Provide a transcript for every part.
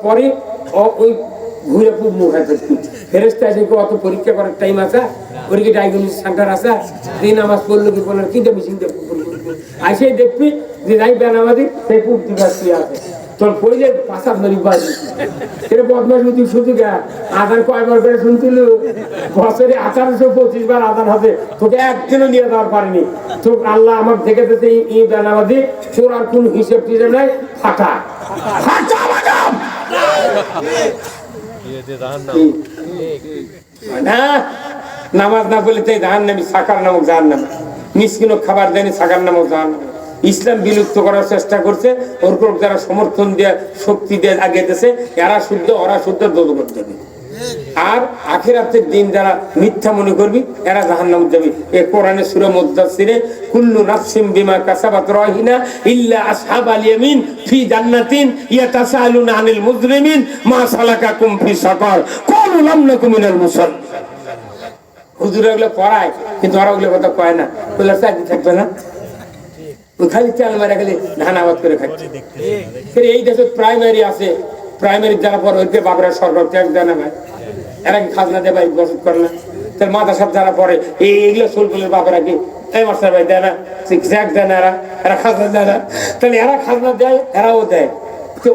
পরে ওই ঘুরে খুব মুখ হাতে ফেরেস্তা এসে অত পরীক্ষা করার টাইম আছে, পরীক্ষা ডায়াগনোসিস সেন্টার আছে, এই নামাজ পড়লো কি বললেন কি মেশিন আসে দেখবি যে যাই বেনামাজি সেই পুক দিকে আছে তোর পড়লে পাশাপ নদী বাজি এটা বদমাস নদী শুধু গা আধার কয়বার করে শুনছিল বছরে 1825 বার আধার হবে, তোকে একদিনও নিয়ে দেওয়ার পারেনি। তো আল্লাহ আমার দেখে দিতে এই বেনামাজি তোর আর কোন হিসেব টিসেব নাই, ফাটা ফাটা নামাজ না বলে তাই জাহান্নামী, সাকার নামক জাহান্নামী, মিসকিনও খাবার দেয়নি, সাকার নামক জাহান্নামী। ইসলাম বিলুপ্ত করার চেষ্টা করছে, ওর উপর যারা সমর্থন দিয়ে শক্তি দিয়ে আগেতেছে, এরা শুদ্ধ ওরা শুদ্ধ দোজখে যাবে। আর আখিরাতের দিন যারা মিথ্যা মনে করবি এরা জাহান্নামে যাবে। এই কোরআনের সূরা মুদ্দাসসিরে কুল্লু নাফসিন বিমা কাসাবাত রাহিনা ইল্লা আসহাবাল ইয়ামিন ফি জান্নাতিন ইয়াতাসালুনা আনিল মুজরিমিন মা সালাকাকুম ফি সাকার ক্বালু লাম নাকুম মিনাল মুসাল্লিন। হুজুর এগুলো পড়ায় কিন্তু ওরা ওগুলো কথা কয় না, বলে চাকরি থাকবে না, খালি চাল মারা গেলে ধান আবাদ করে খাচ্ছে। এই দেশে প্রাইমারি আছে, প্রাইমারি যারা পর হইতে বাবরা সরকার ট্যাক্স দেয় না ভাই, এরা কি খাজনা দেয় ভাই বসত করে না? তাহলে মাদ্রাসা যারা পড়ে এইগুলো স্কুলের বাপেরা কি এই মাস্টার ভাই দেয় না, ট্যাক্স দেয় না, এরা খাজনা দেয় না, তাহলে এরা খাজনা দেয় এরাও দেয়।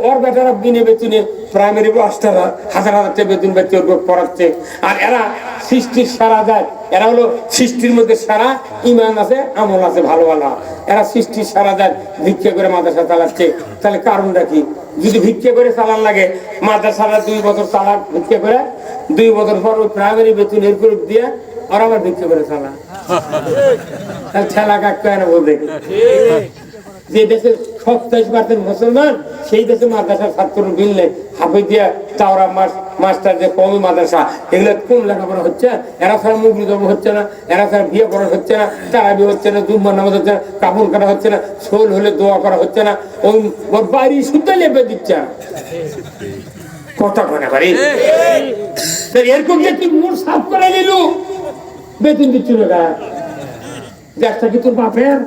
ওর বেটারা বিনে বেতনে প্রাইমারি মাস্টাররা হাজার হাজার টাকা বেতন পাচ্ছে, ওর পড়াচ্ছে। আর এরা সৃষ্টির সারা যায়, এরা হলো সৃষ্টির মধ্যে সারা ইমান আছে, আমল আছে ভালো ভালো, এরা সৃষ্টির সারা যায় ভিক্ষা করে মাদ্রাসা চালাচ্ছে। তাহলে কারণটা কি? যদি ভিক্ষা করে চালান লাগে মাদ্রাসারা 2 বছর চালাক ভিক্ষা করে, 2 বছর পর ওই প্রাইমারি বেতন এর করে দিয়ে ওরা আবার ভিক্ষা করে চালা, তাহলে ঠেলা কাক কেন বলবে? যে দেশে 27% মুসলমান সেই দেশে মাদ্রাসার ছাত্র বিললে হাফিজিয়া চাওড়া মাস্টার যে কমি মাদ্রাসা এগুলো কোন লেখাপড়া হচ্ছে? এরা ছাড়া মুগলি জব হচ্ছে না, এরা ছাড়া বিয়ে পড়া হচ্ছে না, তারাবি হচ্ছে না, জুম্মার নামাজ হচ্ছে না, কাপড় কাটা হচ্ছে না, শোল হলে দোয়া করা হচ্ছে না, ওই ওর বাড়ি শুদ্ধ লেপে দিচ্ছে না। কথা কনে পারি এরকম যে তুই মুখ সাফ করে নিল বেতন দিচ্ছিল না, দেশটা কি তোর বাপের?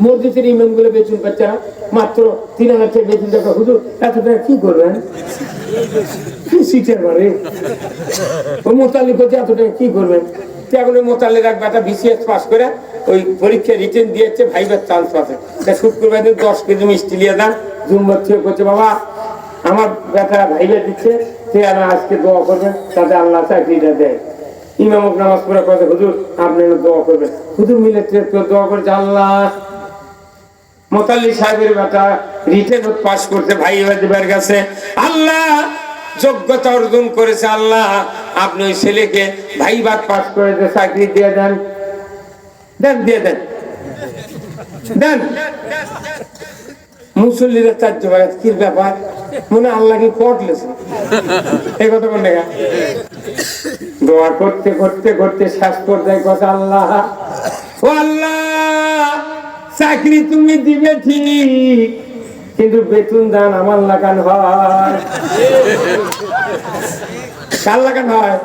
মসজিদের ইমাম গুলো বেতন পাচ্ছে না, মাত্র 3000 টাকা বেতন দেখা। হুজুর এত টাকা কি করবেন? কি সিটের বাড়ি ওই মোতালিক হচ্ছে, এত টাকা কি করবেন? এখন ওই মোতালিক এক বেটা বিসিএস পাস করে ওই পরীক্ষা রিটেন দিয়েছে, ভাইবার চান্স আছে, শুক্রবার দিন 10 কেজি মিষ্টি নিয়ে দেন। জুম্মার থেকে করছে বাবা আমার বেটারা ভাইবা দিচ্ছে, আজকে দোয়া করবেন তাতে আল্লাহ চাকরিটা দেয়। ইমামক নামাজ পড়ে কথা হুজুর আপনি দোয়া করবেন, হুজুর মিলে দোয়া করেছে আল্লাহ মোতাল্লি সাহেবের বেটা রিটেন পাস করতে ভাই ভাইয়ের কাছে, আল্লাহ যোগ্যতা অর্জন করেছে, আল্লাহ আপনি ওই ছেলেকে ভাইবার পাস করে চাকরি দিয়ে দেন, দেন দিয়ে দেন দেন। মুসল্লিরা 4 ভাই কি ব্যাপার মনে আল্লাহ কি পটলেছে এই কথা বলে দোয়া করতে করতে করতে শেষ পর্যায়ে কথা আল্লাহ ও আল্লাহ চাকরি তুমি দিবে ঠিক কিন্তু বেতন দান আমার লাগান হয়, কার লাগান হয়?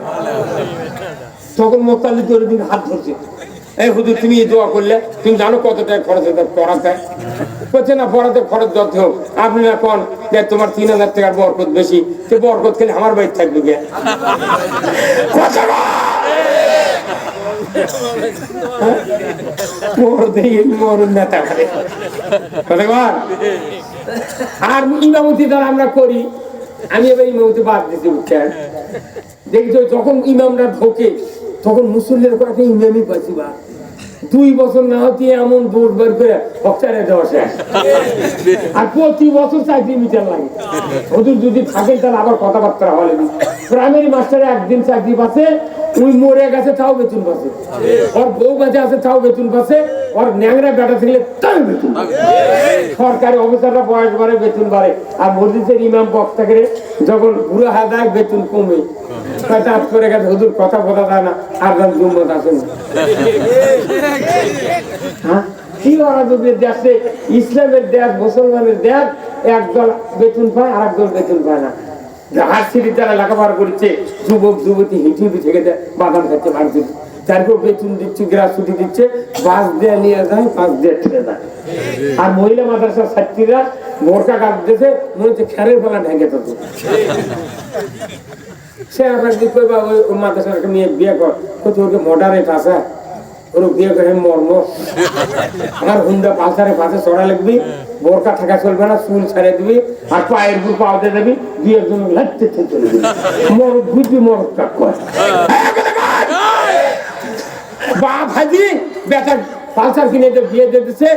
তখন মোতাল্লি তোর দিন হাত ধরছে, এই হুজুর তুমি দোয়া করলে তুমি জানো কত টাকা খরচ হতে পড়াতে? বলছে না পড়াতে খরচ যত হোক, আপনি না কোন যে তোমার 3000 টাকার বরকত বেশি, সে বরকত খেলে আমার বাড়ি থাকবে কে? আর ইমামতি দ্বারা আমরা করি, আমি এবার ইমামতি বাদ দিতে উঠছেন দেখছো যখন ইমামরা ঢোকে তখন মুসল্লির কয়েকটা ইমামই পাচ্ছি বা 2 বছর না হতে এমন দৌড় বের করে হকচারে দেওয়া শেষ। আর প্রতি বছর চাকরি মিটার লাগে, হুজুর যদি থাকে তাহলে আবার কথাবার্তা হলে প্রাইমারি মাস্টারে একদিন চাকরি পাচ্ছে, ওই মরে গেছে তাও বেতন পাচ্ছে, ওর বউ বাজে আছে তাও বেতন পাচ্ছে, ওর ন্যাংরা বেটা থাকলে তাও বেতন। সরকারি অফিসাররা বয়স বাড়ে বেতন বাড়ে, আর মসজিদের ইমাম বক্স থাকে যখন বুড়ো হাজার বেতন কমে চাপ করে গেছে, হুজুর কথা বলা যায় না আর জুম্মত আসে না। কি ওরা যদি দেশে ইসলামের দেশ মুসলমানের দেশ একদল বেতন পায় আর একদল বেতন পায় না। হাট সিটির যারা লেখাপড়া করছে যুবক যুবতী হিটুবি থেকে বাদাম খাচ্ছে ভাঙছে, তারপর বেতন দিচ্ছে, গ্রাসুটি দিচ্ছে, বাস দিয়ে নিয়ে যায়, বাস দিয়ে ঠেলে যায়। আর মহিলা মাদ্রাসার ছাত্রীরা বোরকা কাটতেছে, মনে হচ্ছে খেরের ফেলা ঢেকে তো। সে আপনার কি করবা, ওই মাদ্রাসার একটা মেয়ে বিয়ে কর, ওকে মডারেট আছে, ওর বিয়ে করে মর্ম। আমার হুন্ডা পালসারে পাশে চড়া লাগবি, বোরকা থাকা চলবে না, চুল ছাড়ে দিবি, আর পায়ের উপর পাওয়াতে দেবি, বিয়ের জন্য লাগতে চলে দিবি। মরদ বুঝবি, মরদ কাক কর। বাপ হাজি বেটা পালসার কিনে বিয়ে দিতেছে,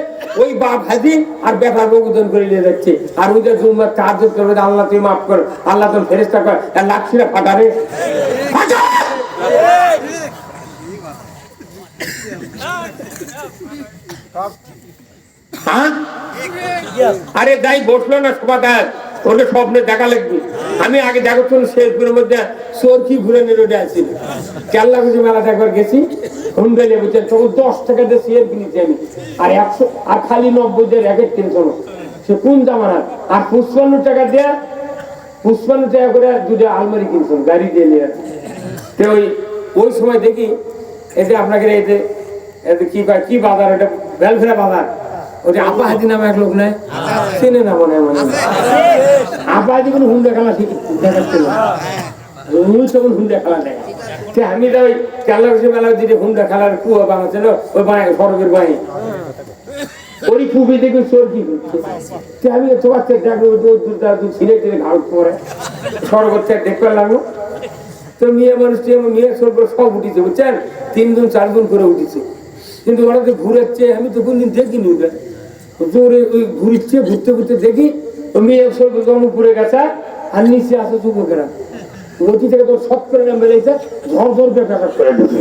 ওই বাপ হাজি আর বেটার বগুদন করে নিয়ে যাচ্ছে। আর ওই যে জুম্মার কাজ করবে, আল্লাহ তুই মাফ কর, আল্লাহ তোর ফেরেশতা কর, লাখছিরা ফাটারে ফাটা। আরে দাই বসলো না সভাদার, ওকে স্বপ্নে দেখা লাগবে। আমি আগে দেখো শেরপুরের মধ্যে চরকি ঘুরে রোডে আসছিল, কেল্লা গুজি মেলাতে একবার গেছি, হুন্ডা নিয়ে বুঝছেন, তখন 10 টাকা দিয়ে শেয়ার কিনেছি আমি, আর 100 আর খালি 90 দিয়ে র্যাকেট কিনছো। সে কোন জামানা? আর 55 টাকা দিয়ে 55 টাকা করে দুটো আলমারি কিনছো গাড়ি দিয়ে নিয়ে। তো ওই সময় দেখি এই যে আপনাকে এই যে কি বাজার, ওটা বেলফেরা বাজার, ওটা আপা হাজি নামে এক লোক নেয়, চেনে না মনে হয়। আপা হাজি কোনো হুন্ডা খেলা দেখাচ্ছিল, তখন হুন্ডা খেলা দেখা। আমি তো ওই কেল্লা মেলা দিদি হুন্ডা খেলার কুয়া বানাচ্ছিল, ওই সড়কের বাড়ি ওই খুবই দেখি চোর কি করছে। আমি তোমার ছিঁড়ে ছিঁড়ে ঘাড় পরে সড়কের থেকে দেখতে লাগলো। তো মেয়ে মানুষ মেয়ে চোর সব উঠেছে বুঝছেন, 3 গুণ 4 গুণ করে উঠেছে। কিন্তু ওরা তো ঘুরেছে, আমি তো কোনদিন দেখিনি ওটা জোরে ওই ঘুরছে, ঘুরতে ঘুরতে দেখি মেয়ে চোর উপরে গেছে, আর নিচে আছে যুবকেরা। গতি থেকে তোর শট করে নাম বেড়েছে, ঝড় পেপার করে ঢুকে।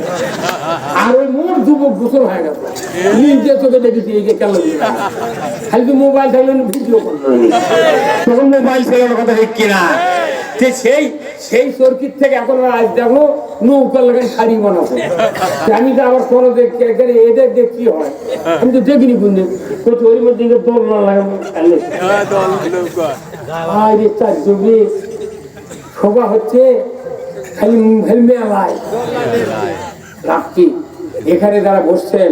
আর ওই মোট যুবক গোসল হয়ে গেল, নিজে চোখে দেখেছি এই কেন খালি মোবাইল থাকলে ভিডিও করলো, তখন মোবাইল চালানোর কথা ঠিক কিনা। সেই সর্কিট থেকে এখন আজ দেখো নৌকা লাগাই শাড়ি বানাবো। আমি তো আবার কোনো এদের দেখ কি হয়, আমি তো দেখিনি কোনদিন। ওর মধ্যে দোল না লাগাবো চার যুগে শোভা হচ্ছে, খালি মেলায় রাখছি। এখানে যারা বসছেন,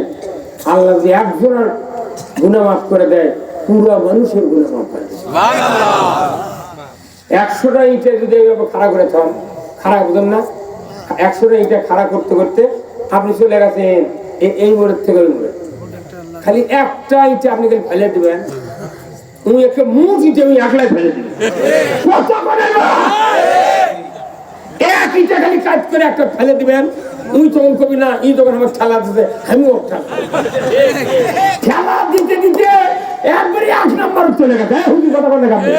আল্লাহ যে একজনের গুনাহ মাফ করে দেয়, পুরো মানুষের গুনাহ মাফ করে দেয়। 100টা ইটে যদি খাড়া করে থাম, খাড়া বুঝেন না, 100টা ইটে খাড়া করতে করতে আপনি চলে গেছেন এই মোড়ের থেকে ওই মোড়ে, খালি একটা ইটে আপনি খালি ফেলে দিবেন, ওই একটা মুখ ইটে ওই একলাই ফেলে দিবেন। এক ইটে খালি কাজ করে একটা ফেলে দিবেন, তুই তখন কবি না ই তখন আমার খেলা দিতে, আমি ওর খেলা দিতে দিতে একবারে 1 নম্বর চলে গেছে। হুজুর কথা বলে গেছে,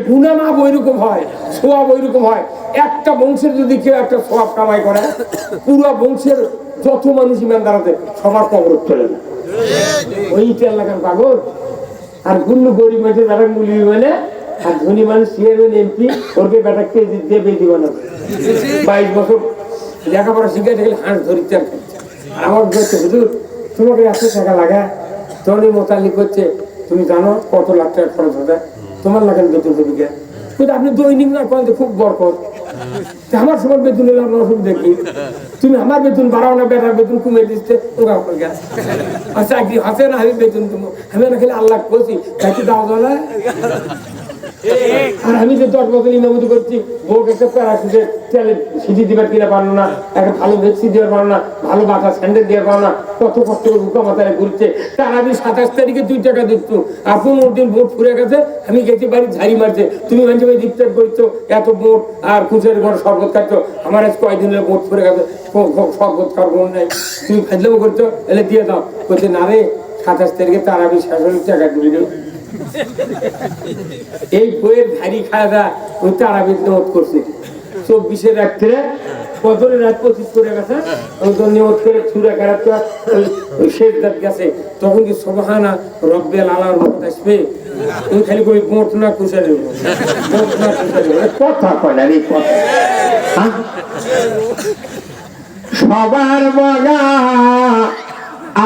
গুনাহ মাপ ওইরকম হয়, সওয়াব ওইরকম হয়। একটা বংশের যদি কেউ একটা সওয়াব কামাই করে, পুরো বংশের যত মানুষ ইমানদার আছে সবার কবর চলে যায়। ওই তেল লাগান পাগল। আর গুল্লু গরিব মানুষের বেটা মুলি মানে, আর ধনী মানুষ চেয়ারম্যান এমপি, ওরকে বেটা কেজি দিয়ে বেশি বানাবে। 22 বছর লেখাপড়া শিখে দেখলে হাঁস ধরিতে আমার বলছে, হুজুর তোমাকে 100 টাকা লাগা, তনি মোতালিক করছে, তুমি জানো কত লাখ টাকা খরচ হবে, তোমার লাগান বেতন হবে কে? কিন্তু আপনি দৈনিক না করেন খুব বরকত, আমার সময় বেতন হলে আমরা অসুবিধা দেখি, তুমি আমার বেতন বাড়াও না, বেটার বেতন কমে দিচ্ছে, আর চাকরি হাসে না, আমি বেতন তুমি আমি না খেলে আল্লাহ করছি চাকরি দাও না। আর আমি যে 10 বছর ইমামতি করছি, বউকে একটা প্যারাশুটে তেলে সিটি দিবার কিনা পারলো না, একটা ভালো ভেক্সি দিতে পারলো না, ভালো বাটা স্যান্ডেল দিতে পারলো না, কত কষ্ট করে বুকা মাথায় ঘুরছে। তার আমি 27 তারিখে 2 টাকা দিচ্ছ, আর 15 দিন ভোট ফুরে গেছে, আমি গেছি বাড়ি ঝাড়ি মারছে, তুমি মাঝে মাঝে ইফতার করছো, এত ভোট আর খুচের ঘর শরবত খাচ্ছ, আমার আজ কয়দিন ভোট ফুরে গেছে, শরবত খাওয়ার মন নাই, তুমি ফাজলামো করছো, এলে দিয়ে দাও। বলছে না রে, 27 তারিখে তার আমি 60 টাকা দিবি। এই বইয়ের ধারি খাওয়া ওই তারাবির নিয়ত করছে 24 রাত্রে, কদরের রাত 25 করে গেছে, ওই নিয়ত করে সূরা কারাত ওই শেষদাত গেছে, তখন কি সুবহানা রব্বিল আলার মত আসবে, ওই খালি কই মোট না কুশারে মোট না কুশারে কথা কয় না রে কথা। সবার বগা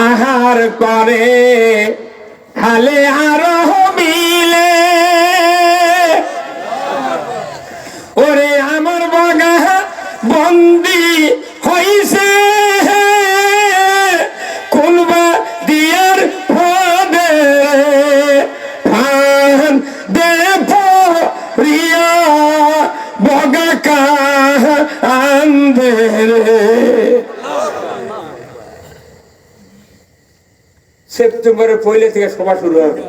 আহার করে খালে আর মিলে, ওরে আমার বাগা বন্দি হইছে বগা কান্দে রে। সেপ্টেম্বরের পয়লা থেকে সভা শুরু হবে।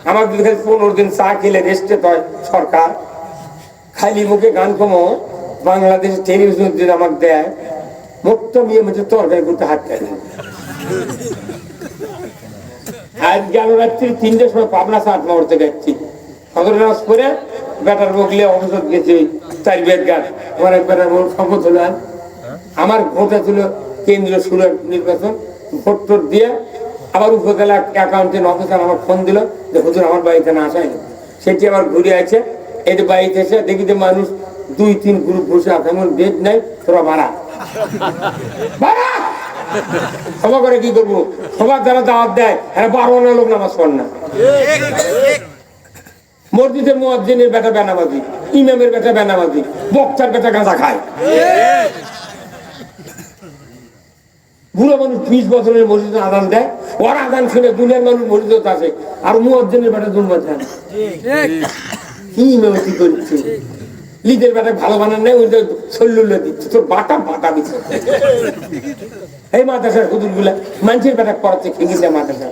আমার যদি খালি 15 দিন চা খেলে রেস্টে হয় সরকার, খালি মুখে গান কমো বাংলাদেশের টেলিভিশন যদি আমাকে দেয় মোটটা মেয়ে মধ্যে তরকারি করতে হাত খাই। আজ গেল রাত্রি 3টার সময় পাবনা সাত মারতে গেছি, সদর নামাজ করে বেটার বগলে অবসর গেছি 4 বেদ গাছ। আমার এক বেটার শপথ হলো, আমার ভোটটা ছিল কেন্দ্রীয় সুরের নির্বাচন, ভোট টোট দিয়ে আবার উপজেলা অ্যাকাউন্টেন্ট অফিসার আমার ফোন দিল যে হুজুর আমার বাড়িতে না আসায়। সেটি আবার ঘুরে আছে, এই বাড়িতে এসে দেখি যে মানুষ 2-3 গ্রুপ বসে আছে, এমন বেদ নাই, তোরা ভাড়া ভাড়া সভা করে কি করবো? সবার যারা দাওয়াত দেয় এরা 12 আনা লোক নামাজ পড় না। মসজিদের মুয়াজ্জিনের বেটা বেনামাজি, ইমামের বেটা বেনামাজি, বক্তার বেটা গাঁজা খায়। বুড়ো মানুষ 20 বছরের মসজিদে আজান দেয়, ওর আজান শুনে দুনিয়ার মানুষ মসজিদে আসে, আর মুয়াজ্জিনের বেটা দুর্বা খায়। কি ইমামতি করছে? লিদের বেটা ভালো বানান নেই, ওই শল্যুল্লা দিচ্ছে, তোর বাটা বাটা দিচ্ছে। এই মাদ্রাসার হুজুর গুলা মানুষের বেটা পড়াচ্ছে খেয়ে মাদ্রাসা,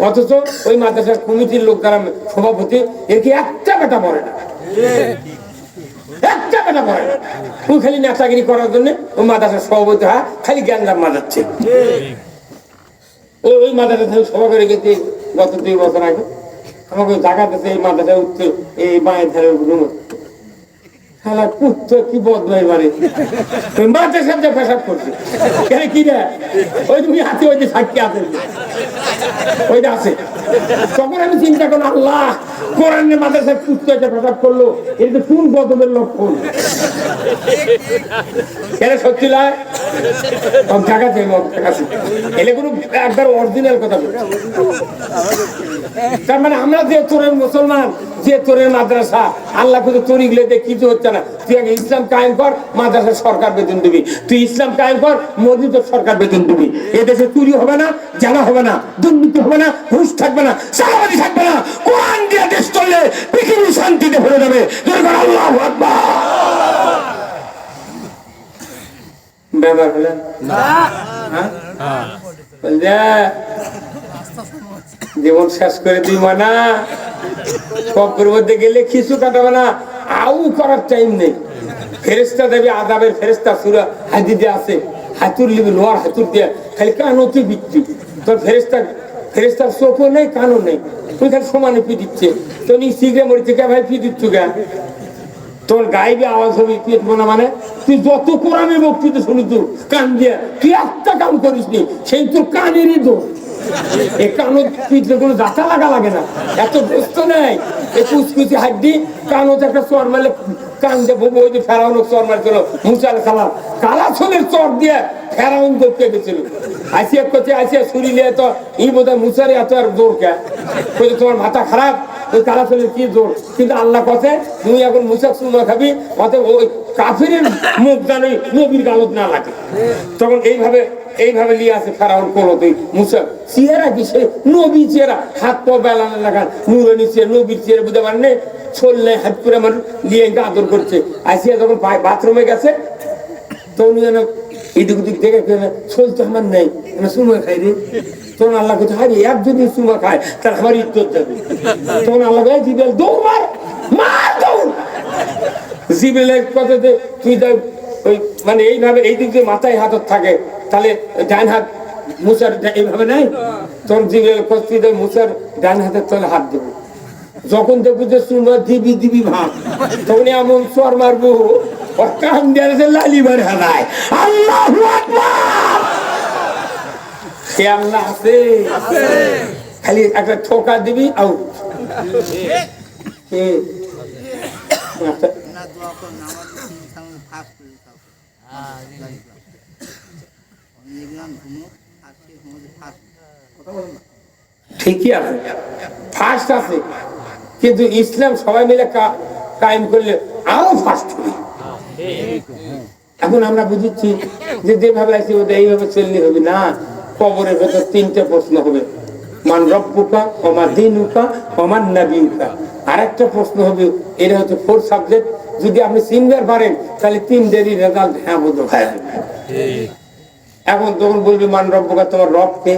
অথচ ওই মাদ্রাসার কমিটির লোক যারা সভাপতি একে একটা বেটা পড়ে না, একটা বেটা পড়ে না। ওই খালি নেতাগিরি করার জন্য ওই মাদ্রাসার সভাপতি হয়, খালি জ্ঞানদাম মাজাচ্ছে। ওই মাদ্রাসা সভা করে গেছে গত 2 বছর আগে, আমাকে জায়গা দিতে এই মাদ্রাসা উঠছে এই বাঁয়ের ধারের রুম। শালা কুত্তো কি বদমাই মারে, মাদ্রাসার সাথে পেশাব করছে কেন কি রে? ওই তুমি হাতে ওই যে সাক্ষী আছে, ওইটা আছে। তখন আমি চিন্তা করলাম, আল্লাহ কোরআনের মাদ্রাসায় কুত্তো এটা পেশাব করলো, এটা তো কোন গজবের লক্ষণ? কেন সত্যি নয়? এলে কোনো একবার অরিজিনাল কথা বলছে। তার মানে আমরা যে তোরের মুসলমান, যে তোরের মাদ্রাসা, আল্লাহ কিন্তু তরি গুলো দিয়ে কিছু হচ্ছে না। তুই আগে ইসলাম কায়েম কর, মাদ্রাসা সরকার বেতন দিবি। তুই ইসলাম কায়েম কর, মসজিদ সরকার বেতন দিবি। এদেশে চুরি হবে না, জানা হবে না, দুর্নীতি হবে না, ঘুষ থাকবে না, চালাবাজি থাকবে না। কোরআন দিয়ে দেশ চললে পৃথিবী শান্তিতে ভরে যাবে। আল্লাহু আকবার। ব্যাপার হলেন জীবন শেষ করে দিই মানা, কবরের মধ্যে গেলে কিছু কাটাবে না, আউ করার টাইম নেই। ফেরেশতা দেবে, আযাবের ফেরেশতা সূরা হাদীদে আছে, হাতুর লিবি লোহার হাতুর দিয়ে খালি কানতে বিচ্ছি। তোর ফেরেশতার চোখও নেই, কানও নেই, তুই খালি সমানে পি দিচ্ছে। তো নি সিগরে মরিতে কে ভাই পি দিচ্ছ গা? তোর গাইবে আওয়াজ হবে পেট মনে, মানে তুই যত কোরআনের বক্তৃতা শুনি তোর কান দিয়ে তুই একটা কাম করিস নি, সেই তোর কানেরই দোষ। এ কানো পিঠে কোনো যাতা লাগা লাগে না, এত ব্যস্ত নেই। এই কুচকুচি হাড্ডি কানোতে একটা চর মারলে কান দিয়ে বউ ওই যে ফেরাউনের চর মারছিল মুসাল কালা ছলের চর দিয়ে ফেরাউন করতে গেছিল। আসিয়া করছে, আসিয়া ছুরি নিয়ে তো ই বোধ হয় মুসারে এত আর জোর কে, তোমার মাথা খারাপ, ওই কালা ছলের কি জোর। কিন্তু আল্লাহ কথা তুমি এখন মুসা চুমা খাবি, অতএব ওই কাফিরের মুখ জানো নবীর গালত না লাগে। তখন এইভাবে নিয়ে আসে ফেরাউন কোলো, তুই মুসা চেহারা কি সে নবী চেহারা, হাত পা বেলানো লাগান নুরানি চেহারা, নবীর চেহারা বুঝতে পারেন না, ছললে হাত করে আমার নিয়ে আদর করছে। আসিয়া যখন বাথরুমে গেছে তো উনি যেন এদিক ওদিক দেখে চলতে আমার নেই, চুমা খাই রে। তখন আল্লাহ কোথায় হারি এক যদি চুমা খায় তার আমার ইজ্জত যাবে। তখন আল্লাহ জিবেল দৌড় মার, মার দৌড়। জিবেলের কথাতে তুই ওই মানে এইভাবে এই দিক দিয়ে মাথায় হাত থাকে, তাহলে ডান হাত মুসার এইভাবে নাই। তখন জিবেল মুসার ডান হাতের তলে হাত দেবো। যখন দেখবো যে চুমা দিবি ভাব, তখন এমন চর মারবো কান দিয়ে লালি মারে হালায়। আল্লাহু আকবার। সে আল্লাহ আছে, খালি একটা ঠোকা দিবি আউট। ঠিকই আছে, ফার্স্ট আছে, কিন্তু ইসলাম সবাই মিলে কায়েম করলে আরো ফার্স্ট হবে। এখন আমরা বুঝেছি যে যেভাবে আছে ওদের এইভাবে চললে হবে না। কবরের ভেতর 3টে প্রশ্ন হবে, মান রব্বুকা, ওমা দীনুকা, ওমান নবিয়ুকা। আর একটা প্রশ্ন হবে, এটা হচ্ছে 4 সাবজেক্ট, যদি আপনি চিনবার পারেন তাহলে 3 দেরি রেজাল্ট হ্যাঁ বোধ হয়। এখন তখন বলবি মান রব্বকা, তোমার রবকে,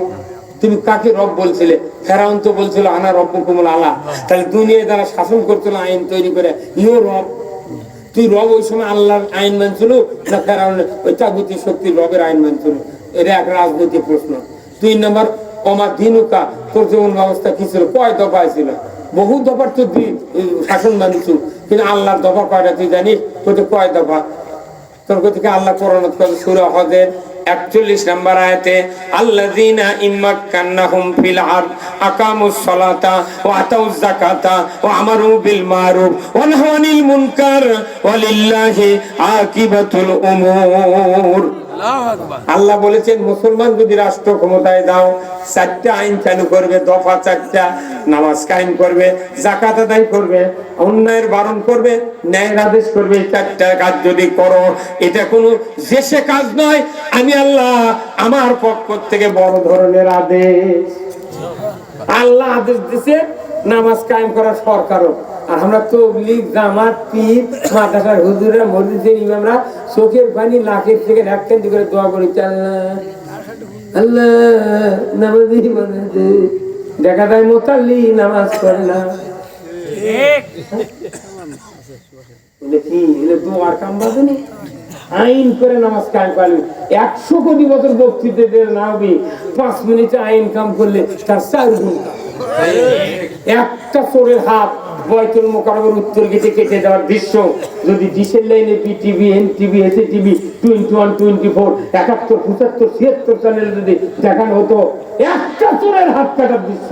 তুমি কাকে রব বলছিলে? ফেরাউন তো বলছিল আনা রব্বুকুমুল আলা। তাহলে দুনিয়ায় যারা শাসন করছিল আইন তৈরি করে, ইও রব। তুই রব ওই সময় আল্লাহর আইন মানছিল না ফেরাউন ওই তাগুতি শক্তির রবের আইন মানছিল? এটা এক রাজনৈতিক প্রশ্ন। 2 নম্বর, অমা দিনুকা, তোর জীবন ব্যবস্থা কি ছিল? কয় দফায় ছিল? বহু দফার তো তুই শাসন মানিস, কিন্তু আল্লাহর দফা কয়টা তুই জানিস? তোকে কয় দফা? তোর থেকে আল্লাহ কোরআন সূরা হজের 41 নম্বর আয়াতে আল্লাযীনা ইম্মাক্কান্নাহুম ফিল আরদ আকামুস সালাতা ওয়া আতাউয যাকাতা ওয়া আমারু বিল মারুফ ওয়া নাহাউ আনিল মুনকার ওয়া লিল্লাহি আকিবাতুল উমুর। আল্লাহ বলেছেন মুসলমান যদি রাষ্ট্র ক্ষমতায় দাও, 4টা আইন চালু করবে, দফা 4টা, নামাজ কায়েম করবে, যাকাত আদায় করবে, অন্যায়ের বারণ করবে, ন্যায়ের আদেশ করবে। 4টা কাজ যদি করো, এটা কোনো দেশে কাজ নয়, আমি আল্লাহ আমার পক্ষ থেকে বড় ধরনের আদেশ। আল্লাহ আদেশ দিছে নামাজ কায়েম করার সরকারও। আর আমরা তবলিগ, জামাত, পীর, মাদ্রাসার হুজুররা, মসজিদের ইমামরা চোখের পানি নাকের থেকে রাখতেন করে দোয়া করি, আল্লাহ আল্লাহ নামাজি বানাতে। দেখা যায় মোতাল্লি নামাজ পড়ে না, কি দোয়ার কাম বাজে? আইন করে নামাজ কায়েম করলে 100 কোটি বছর বক্তৃতা না হবে, 5 মিনিটে আইন কাম করলে তার 4 গুণ। একটা চোরের হাত বয়তুল মোকাররমের উত্তর গেটে কেটে দেওয়ার দৃশ্য যদি ডিশের লাইনে বিটিভি, এনটিভি, এসিটিভি 21, 24, 71, 75, 76 চ্যানেলে যদি দেখানো হতো একটা চোরের হাত কাটার দৃশ্য,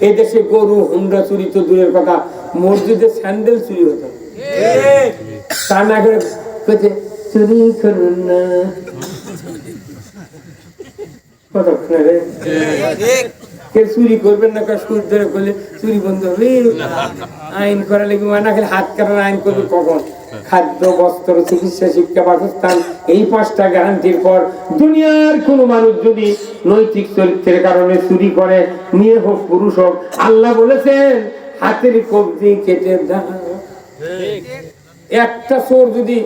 এই দেশে গরু, হুন্ডা চুরি তো দূরের কথা, মসজিদে স্যান্ডেল চুরি হতো। তা না করে চুরি করুন না, কতক্ষণ রে চুরি করবেন না, সুর ধরে করলে চুরি বন্ধ হবে। আইন করা লেগে না খেলে হাত কাটার আইন করবে কখন? খাদ্য, বস্ত্র, চিকিৎসা, শিক্ষা, বাসস্থান, এই 5টা গ্যারান্টির পর দুনিয়ার কোন মানুষ যদি নৈতিক চরিত্রের কারণে চুরি করে, মেয়ে হোক পুরুষ হোক, আল্লাহ বলেছেন হাতের কবজি কেটে দাও। একটা চোর যদি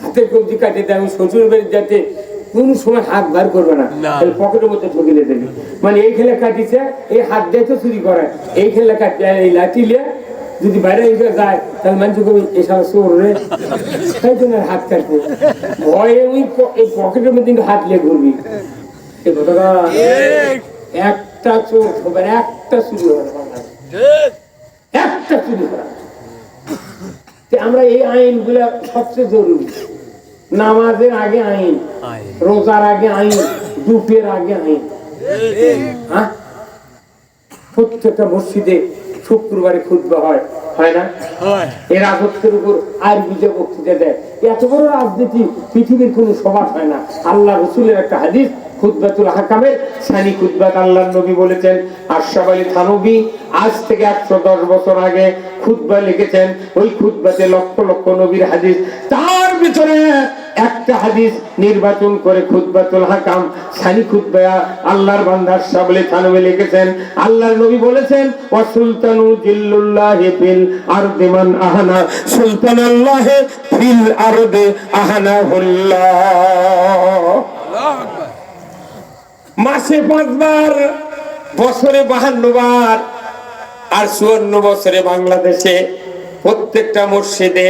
হাতের কবজি কাটে দেয়, আমি শ্বশুর বাড়ি যাতে কোন সময় হাত বার করবে না, পকেটের মধ্যে ঠকিলে দেবে। মানে এই খেলে কাটিছে, এই হাত দিয়ে তো চুরি করে, এই খেলে কাটিয়ে এই লাঠিলে যদি বাইরে যায় তাহলে মানুষ কবি এসব চোর রে, তাই জন্য হাত কাটবো ভয়ে ওই পকেটের মধ্যে হাত নিয়ে ঘুরবি। এই কথাটা একটা চোর হবে, একটা চুরি হবে, একটা চুরি করা। আমরা এই আইন গুলা সবচেয়ে জরুরি। নামাজের আগে আইন, রোজার আগে আইন, দুপের আগে আইন। হ্যাঁ, প্রত্যেকটা মসজিদে শুক্রবারে খুতবা হয় না? এই রাজত্বের উপর আরবি যে বক্তৃতা দেয়, এত বড় রাজনীতি পৃথিবীর কোন সমাজ হয় না। আল্লাহ রসুলের একটা হাদিস, খুতবাতুল হাকামের সানি খুতবাত আল্লাহর নবী বলেছেন, আশরাফ আলী থানভী আজ থেকে 110 বছর আগে খুতবা লিখেছেন। ওই খুতবাতে লক্ষ লক্ষ নবীর হাদিস, তার ভিতরে একটা হাদিস নির্বাচন করে খুতবাতুল হাকাম সানি খুতবা আল্লাহর বান্দা আশরাফ আলী থানভী লিখেছেন। আল্লাহর নবী বলেছেন, ওয়া সুলতানু জিল্লুল্লাহি ফিল আরদি মান আহানা সুলতানাল্লাহি ফিল আরদি আহানাহুল্লাহ। মাসে 5 বার, বছরে 52 বার, আর 54 বছরে বাংলাদেশে প্রত্যেকটা মসজিদে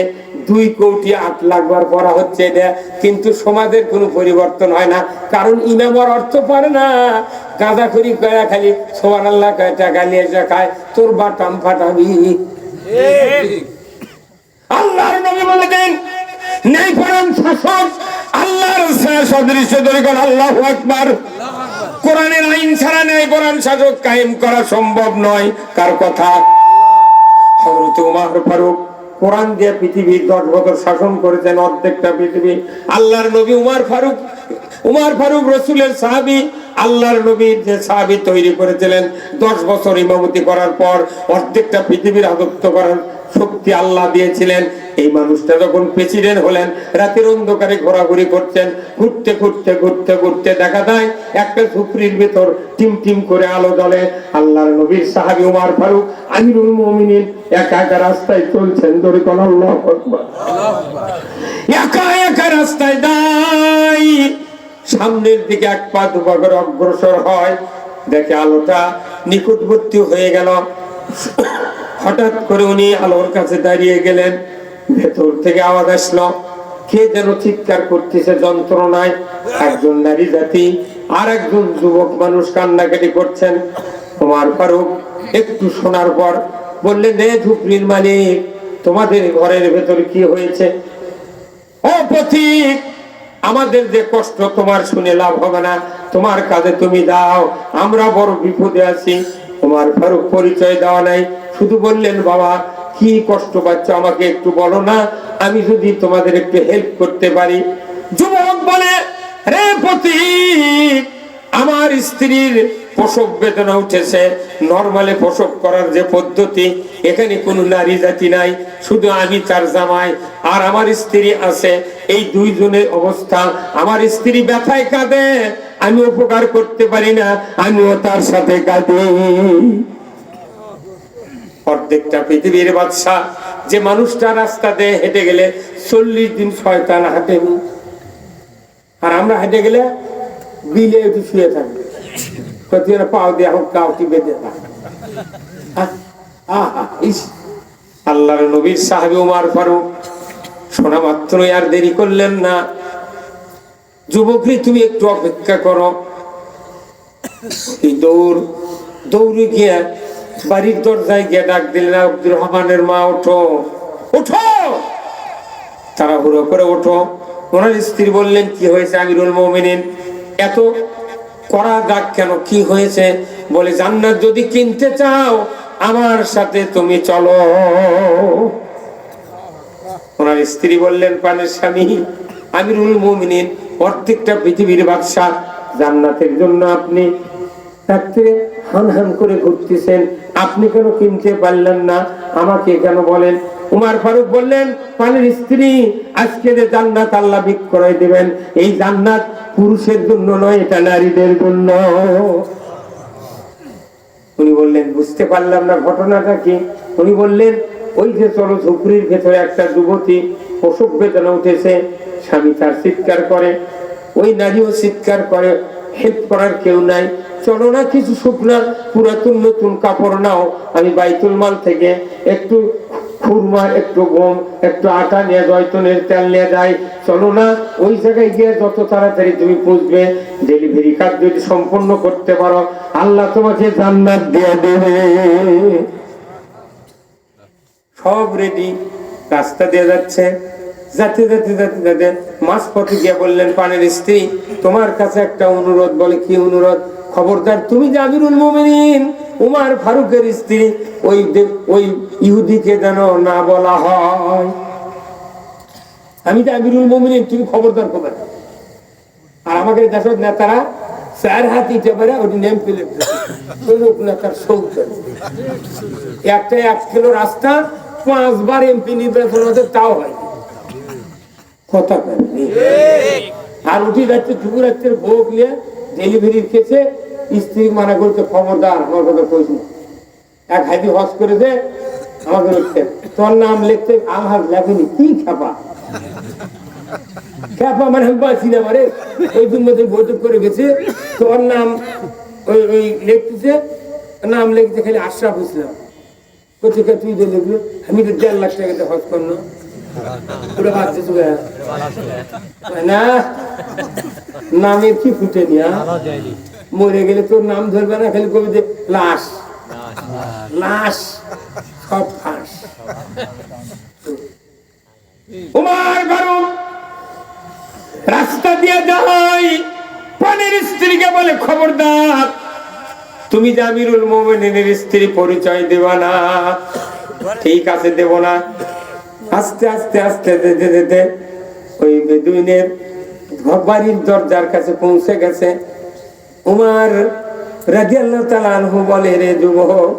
2 কোটি 8 লাখ বার পড়া হচ্ছে। এটা কিন্তু সমাজের কোনো পরিবর্তন হয় না, কারণ ইমামর অর্থ পারে না। গাঁজা করি কয়া খালি সুবহানাল্লাহ কয়, টাকা নিয়ে এসে খায়, তোর বাটাম ফাটাবি। আল্লাহর নবী বলেছেন, নেই পরাণ শাসক আল্লাহর সদৃশ্য দরিকন আল্লাহু আকবার। কোরআনের আইন ছাড়া নেই পরাণ শাসক কায়েম করা সম্ভব নয়। কার কথা? হযরত ওমর ফারুক কোরআন দিয়ে পৃথিবীর 10 বছর শাসন করেছেন, অর্ধেকটা পৃথিবী। আল্লাহর নবী উমর ফারুক রাসূলের সাহাবী, আল্লাহর নবীর যে সাহাবী তৈরি করেছিলেন, 10 বছর ইমামতি করার পর অর্ধেকটা পৃথিবীর রাজত্ব করার শক্তি আল্লাহ দিয়েছিলেন। এই মানুষটা যখন প্রেসিডেন্ট হলেন, রাতের অন্ধকারে ঘোরাঘুরি করছেন, ঘুরতে ঘুরতে ঘুরতে ঘুরতে দেখা যায় একটা ঝুপড়ির ভেতর টিম টিম করে আলো জ্বলে। আল্লাহর নবীর সাহাবী ওমর ফারুক আমিরুল মুমিনিন একা একা রাস্তায় চলছেন, ধরে কোন আল্লাহু আকবার, একা একা রাস্তায় দাঁড়াই, সামনের দিকে এক পা দুপা করে অগ্রসর হয়, দেখে আলোটা নিকটবর্তী হয়ে গেল। হঠাৎ করে উনি আলোর কাছে দাঁড়িয়ে গেলেন, ভেতর থেকে আওয়াজ আসলো, কে যেন চিৎকার করতেছে যন্ত্রণায়। একজন নারী জাতি আর একজন যুবক মানুষ কান্নাকাটি করছেন। ওমর ফারুক একটু শোনার পর বললেন, রে ঝুপড়ির মালিক, তোমাদের ঘরের ভেতর কি হয়েছে? ও পথিক, আমাদের যে কষ্ট তোমার শুনে লাভ হবে না, তোমার কাজে তুমি দাও, আমরা বড় বিপদে আছি। ওমর ফারুক পরিচয় দেওয়া নাই, শুধু বললেন, বাবা কি কষ্ট পাচ্ছ আমাকে একটু বলো না, আমি যদি তোমাদের একটু হেল্প করতে পারি। যুবক বলে, রে পথিক, আমার স্ত্রীর প্রসব বেদনা উঠেছে। নরমালে প্রসব করার যে পদ্ধতি, এখানে কোনো নারী জাতি নাই, শুধু আমি তার জামাই আর আমার স্ত্রী আছে, এই দুইজনের অবস্থা। আমার স্ত্রী ব্যথায় কাঁদে, আমি উপকার করতে পারি না, আমিও তার সাথে কাঁদি। অর্ধেকটা পৃথিবীর বাদশা, যে মানুষটা রাস্তা দিয়ে হেঁটে গেলে 40 দিন শয়তান হাঁটেনি, আর আমরা হেঁটে গেলে বিলে একটু শুয়ে থাকি, পাও দিয়ে কাউটি বেঁধে থাকে। আল্লাহর নবীর সাহাবী ওমর ফারুক শোনা মাত্রই আর দেরি করলেন না, যুবকরি তুমি একটু অপেক্ষা করো। দৌড়ে গিয়ে বাড়ির দরজায় গিয়ে ডাক দিলেন, আব্দুর রহমানের মা, ওঠো ওঠো, তাড়াহুড়ো করে ওঠো। ওনার স্ত্রী বললেন, কি হয়েছে আমিরুল মুমিনিন, এত কড়া ডাক কেন, কি হয়েছে? বলে, জান্নাত যদি কিনতে চাও আমার সাথে তুমি চলো। ওনার স্ত্রী বললেন, প্রাণের স্বামী আমিরুল মুমিনিন, প্রত্যেকটা পৃথিবীর বাদশা, জান্নাতের জন্য আপনি রাত্রে হান হান করে ঘুরতেছেন, আপনি কেন কিনতে পারলেন না, আমাকে কেন বলেন? ওমর ফারুক বললেন, প্রাণের স্ত্রী, আজকে যে জান্নাত আল্লাহ বিক্রয় দিবেন, এই জান্নাত পুরুষের জন্য নয়, এটা নারীদের জন্য। উনি বললেন, বুঝতে পারলাম না, ঘটনাটা কি? উনি বললেন, ওই যে চলো ঝুপড়ির ভেতরে একটা যুবতী প্রসব বেদনা উঠেছে, স্বামী তার চিৎকার করে, ওই নারীও চিৎকার করে, হেল্প করার কেউ নাই, চলো না কিছু শুকনা পুরাতন নতুন কাপড় নাও, আমি বাইতুল মাল থেকে একটু খুরমা, একটু গম, একটু আটা নিয়ে, জয়তুনের তেল নিয়ে যাই, চলো না ওই জায়গায় গিয়ে যত তাড়াতাড়ি তুমি পৌঁছবে, ডেলিভারি কাজ যদি সম্পন্ন করতে পারো, আল্লাহ তোমাকে জান্নাত দিয়ে দেবে। সব রেডি, রাস্তা দিয়ে যাচ্ছে, যাতে যাতে যাতে যাতে মাঝপথে গিয়ে বললেন, প্রাণের স্ত্রী, তোমার কাছে একটা অনুরোধ। বলে, কি অনুরোধ? খবরদার তুমি যে আমিরুল মুমিনিন ওমর ফারুকের স্ত্রী, ওই ইহুদিকে যেন না বলা হয় আমি যে আমিরুল মুমিনিন, তুমি খবরদার করবে। আর আমাকে দেশের নেতারা 4 হাত ইটে পারে ওটি নেম প্লেট নেতার সৌখ, একটা 1 কিলো রাস্তা 5 বার এমপি নির্বাচন হতে, তাও হয় কথা। আর উঠে যাচ্ছে যুবরাজ্যের ভোগ নিয়ে ডেলিভারির কেসে, স্ত্রী মানা করতে, খবরদার আমার কথা কইস না। এক হাইদি হজ করেছে, আমাকে লিখতে, তোর নাম লিখতে আলহাজ লেখেনি, কি খেপা খেপা মানে বাঁচি না, মানে ওই দিন মধ্যে বৈঠক করে গেছে, তোর নাম ওই লিখতেছে, নাম লিখতে খালি আশরাফ ইসলাম, কোথেকে তুই যে লিখলো, আমি তো 1.5 লাখ টাকাতে হজ করলো না, নামের কি ফুটে নিয়া, মরে গেলে তোর নাম ধরবে না, খালি কবি যে লাশ লাশ, সব ফাঁস। ওমর ফারুক রাস্তা দিয়ে যাই, প্রাণের স্ত্রীকে বলে, খবরদার তুমি যে আমিরুল মুমিনিনের স্ত্রী, পরিচয় দেবা না। ঠিক আছে, দেব না। আস্তে আস্তে আস্তে যেতে যেতে ওই বেদুইনের বাড়ির দরজার কাছে পৌঁছে গেছে। উমর রাদিয়াল্লাহু তাআলা আনহু বলে, রে যুবক,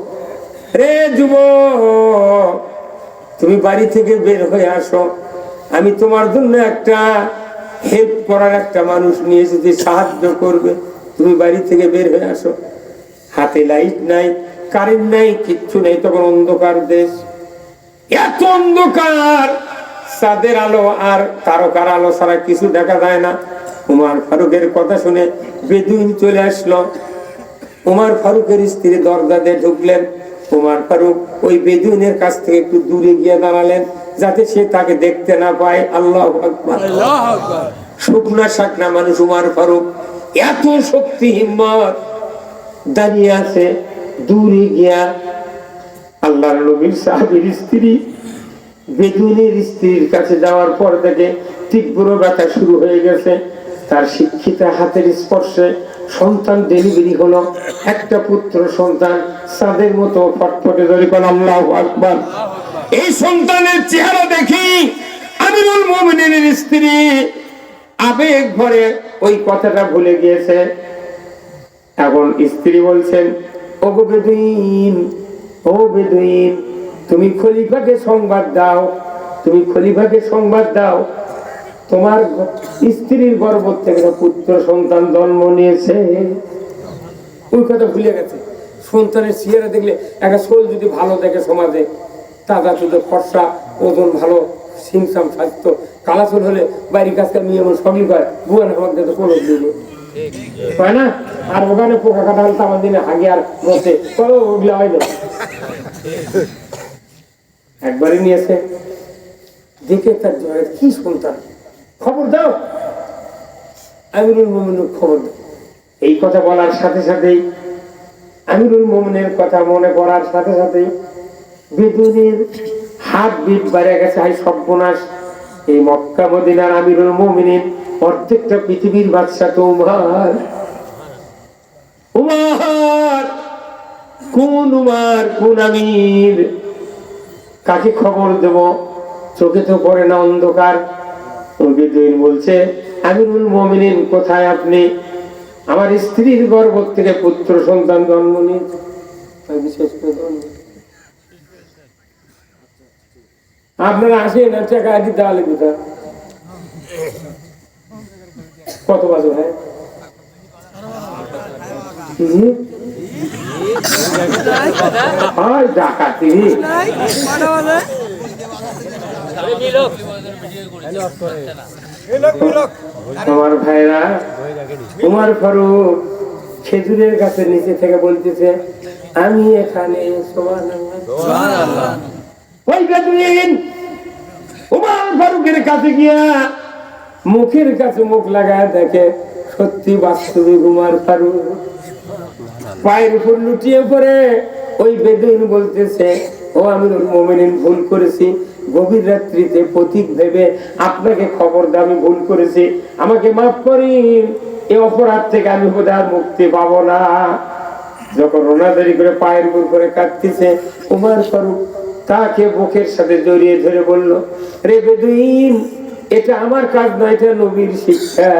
তুমি বাড়ি থেকে বের হয়ে আসো, আমি তোমার জন্য একটা হেল্প করার একটা মানুষ নিয়ে এসেছি, সাহায্য করবে, তুমি বাড়ি থেকে বের হয়ে আসো। হাতে লাইট নাই, কারেন্ট নাই, কিচ্ছু নেই, তখন অন্ধকার দেশ, এত অন্ধকার, চাঁদের আলো আর তারকার আলো ছাড়া কিছু দেখা যায় না। উমর ফারুকের কথা শুনে বেদুইন চলে আসলো। উমর ফারুকের স্ত্রী দরজা দিয়ে ঢুকলেন। উমর ফারুক ওই বেদুইনের কাছ থেকে একটু দূরে গিয়ে দাঁড়ালেন, যাতে সে তাকে দেখতে না পায়। আল্লাহু আকবার। শুকনা শাকনা মানুষ উমর ফারুক, এত শক্তি হিম্মত, দাঁড়িয়ে আছে দূরে গিয়া। আল্লাহর নবীর সাহাবীর স্ত্রী বেদুইনের স্ত্রীর কাছে যাওয়ার পর থেকে তীব্র ব্যথা শুরু হয়ে গেছে। তার শিক্ষিত হাতের স্পর্শে সন্তান ডেলিভারি হলো, একটা পুত্র সন্তান, চাঁদের মতো ফটফটে ধরে কোন আল্লাহু আকবার। এই সন্তানের চেহারা দেখি আমিরুল মুমিনিনের স্ত্রী আবেগ ভরে ওই কথাটা ভুলে গিয়েছে। এখন স্ত্রী বলছেন, ও বেদুইন, ও বেদুইন, তুমি খলিফাকে সংবাদ দাও, তুমি খলিফাকে সংবাদ দাও, তোমার স্ত্রীর গর্ভ থেকে পুত্র সন্তান জন্ম নিয়েছে। ওই কথা ভুলে গেছে। সন্তানের চেহারা দেখলে একটা শোল যদি ভালো দেখে সমাজে, তাজা শুধু ফর্সা, ওজন ভালো, সিমসাম স্বাস্থ্য, কালাচুল হলে বাড়ির কাজকার মেয়ে এমন সবই করে, বুয়ান আমাকে তো কোনো দিবে হয় না। আর ওখানে পোকা কাটা হলে আমার দিনে হাগে আর মতে ওগুলো হয় না। একবারই নিয়েছে, দেখে তার জয়ের কি সন্তান, খবর দাও, আমিরুল মুমিনের খবর দাও। এই কথা বলার সাথে সাথেই, আমিরুল মুমিনের কথা মনে পড়ার সাথে সাথেই বেদুইনের হাত বিট বেড়ে গেছে। হাই সর্বনাশ, এই মক্কা মদিনার আমিরুল মুমিনিন, অর্ধেকটা পৃথিবীর বাদশা তো উমর। উমর কোন উমর, কোন আমির, কাকে খবর দেব? চোখে তো পড়ে না, অন্ধকার। বেদুইন বলছে, আমিরুল মুমিনিন কোথায় আপনি? আমার স্ত্রীর গর্ভ থেকে পুত্র সন্তান জন্ম নিয়েছে। আপনারা আসেন, টাকা দিতে হলে কোথায় কত বাজে ভাই? ডাকাতি আমার ভাইরা। উমর ফারুক খেজুরের গাছের নিচে থেকে বলতেছে, আমি এখানে। সুবহানাল্লাহ। ওই বেদুইন উমর ফারুকের কাছে গিয়া মুখের কাছে মুখ লাগায় দেখে সত্যি বাস্তবিক উমর ফারুক। পায়ের উপর লুটিয়ে পড়ে ওই বেদুইন বলতেছে, ও আমিরুল মুমিনিন, ভুল করেছি, গভীর রাত্রিতে প্রতীক ভেবে আপনাকে খবর দিয়ে আমি ভুল করেছি, আমাকে মাফ করেন, এই অপরাধ থেকে আমি বোধহয় আর মুক্তি পাবো না। যখন রোনাদারি করে পায়ের উপর করে কাঁদতেছে, উমর ফারুক তাকে বুকের সাথে জড়িয়ে ধরে বলল, রে বেদুইন, এটা আমার কাজ নয়, এটা নবীর শিক্ষা,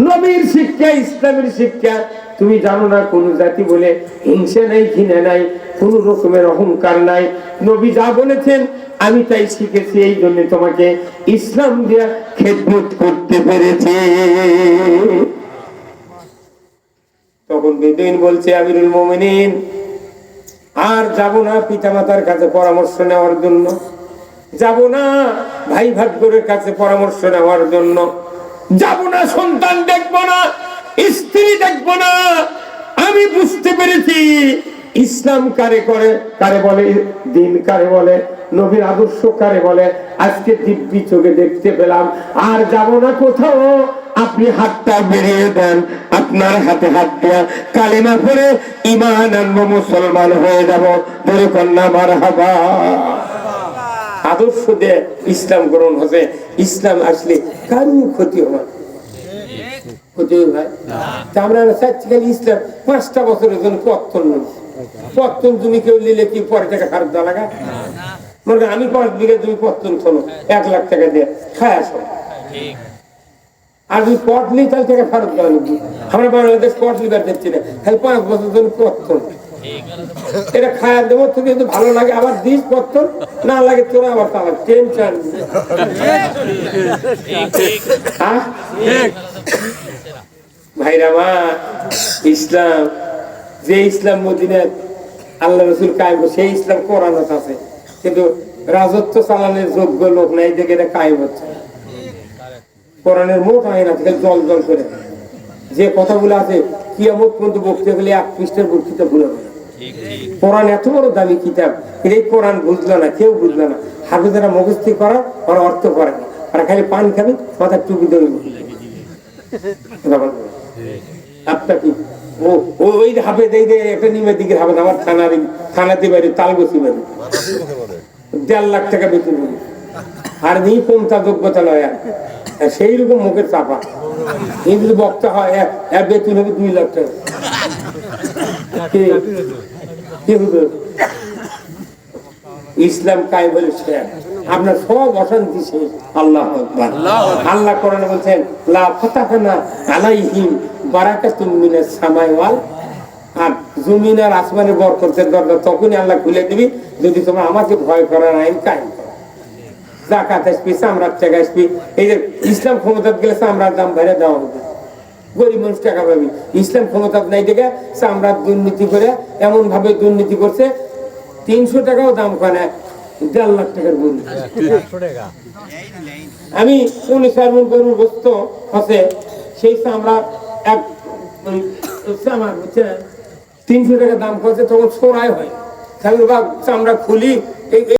নবীর শিক্ষা, ইসলামের শিক্ষা। তুমি জানো না কোন জাতি বলে হিংসা নাই, ঘৃণা নাই, কোন রকমের অহংকার নাই। নবী যা বলেছেন আমি তাই শিখেছি, এই জন্য তোমাকে ইসলাম দিয়া খেদমত করতে পেরেছি। তখন বেদুইন বলছে, আমিরুল মুমিনিন, আর যাব না পিতামাতার কাছে পরামর্শ নেওয়ার জন্য, যাব না ভাই ভাগ্যের কাছে পরামর্শ নেওয়ার জন্য, যাব না সন্তান দেখবো না, স্ত্রী দেখবো না। আমি বুঝতে পেরেছি ইসলাম কারে করে, কারে বলে, দিন কারে বলে, নবীর আদর্শ কারে বলে, আজকে দিব্যি চোখে দেখতে পেলাম। আর যাব না কোথাও। আপনি হাতটা বেরিয়ে দেন, আপনার হাতে হাত দেয়া কালিমা পড়ে ঈমান আনবো, মুসলমান হয়ে যাব। বলে কন্যা মারহাবা। আদর্শ দিয়ে ইসলাম গ্রহণ হচ্ছে। ইসলাম আসলে কারো ক্ষতি হবে, ক্ষতি হবে ভাই। আমরা চাচ্ছি খালি ইসলাম 5টা বছরের জন্য পত্তন নেব। পত্তন তুমি কেউ নিলে কি পরে টাকা ফেরত দেওয়া লাগা? মনে আমি 5 বিঘা জমি পত্তন শোনো 1 লাখ টাকা দিয়ে খায় আসো। আর যদি পট নিই তাহলে টাকা ফেরত দেওয়া লাগবে। আমরা বাংলাদেশ পট নিবার দিচ্ছি না, খালি 5 বছর জন্য পত্তন। এটা খায়া দেবো তোকে যদি ভালো লাগে আবার দিস পত্র, না লাগে তোরা আবার তাহলে টেনশন। ভাইরা মা, ইসলাম যে ইসলাম মদিনায় আল্লাহ রসুল কায়েম, সেই ইসলাম কোরআনত আছে, কিন্তু রাজত্ব চালানোর যোগ্য লোক নাই দেখে এটা কায়েম হচ্ছে। কোরআনের মোট হয় না, জল জল করে যে কথাগুলো আছে কিয়ামত পর্যন্ত বকতে গেলে 1 পৃষ্ঠার বক্তৃতা ভুলে হবে। কোরআন এত বড় দামি কিতাব, এই কোরআন বুঝলো না, কেউ বুঝলো না। হাফেজরা মুখস্থি করা, ওরা অর্থ করে না, ওরা খালি পান খাবি, মাথার টুপি ধরে আপনার কি ওই হাফে দেই একটা নিমের দিকে হাফে, আমার থানাতে বাড়ি তালগছি বাড়ি 1.5 লাখ টাকা বেতন বলি, আর নেই কোনটা যোগ্যতা নয়, আর সেই রকম মুখের চাপা। এই যদি বক্তা হয় বেতন হবে 2 লাখ টাকা। ইসলাম কায়েম হলে আপনার সব অশান্তি শেষ। আল্লাহ আকবার। আল্লাহ কোরআনে বলছেন লা ফাতাহনা আলাইহিম বারাকাতুম মিনাস সামাই ওয়াল, আর জমিন আর আসমানের বরকতের দরজা তখনই আল্লাহ খুলে দিবি যদি তোমরা আমাকে ভয় করার আইন কায়েম করো। যাকাত আসবি, চামড়ার টাকা আসবি, এই যে ইসলাম ক্ষমতা গেলে চামড়ার দাম বাইরে দেওয়া হবে, গরিব মানুষ টাকা পাবি। ইসলাম ক্ষমতা নাই দেখে চামড়ার দুর্নীতি করে, এমন ভাবে দুর্নীতি করছে 300 টাকাও দাম করে না, 1.5 লাখ টাকার গরু। আমি 19 মণ গরুর গোস্ত আছে, সেই চামড়া 300 টাকা দাম করছে, তখন সোরাই হয়, চামড়া খুলি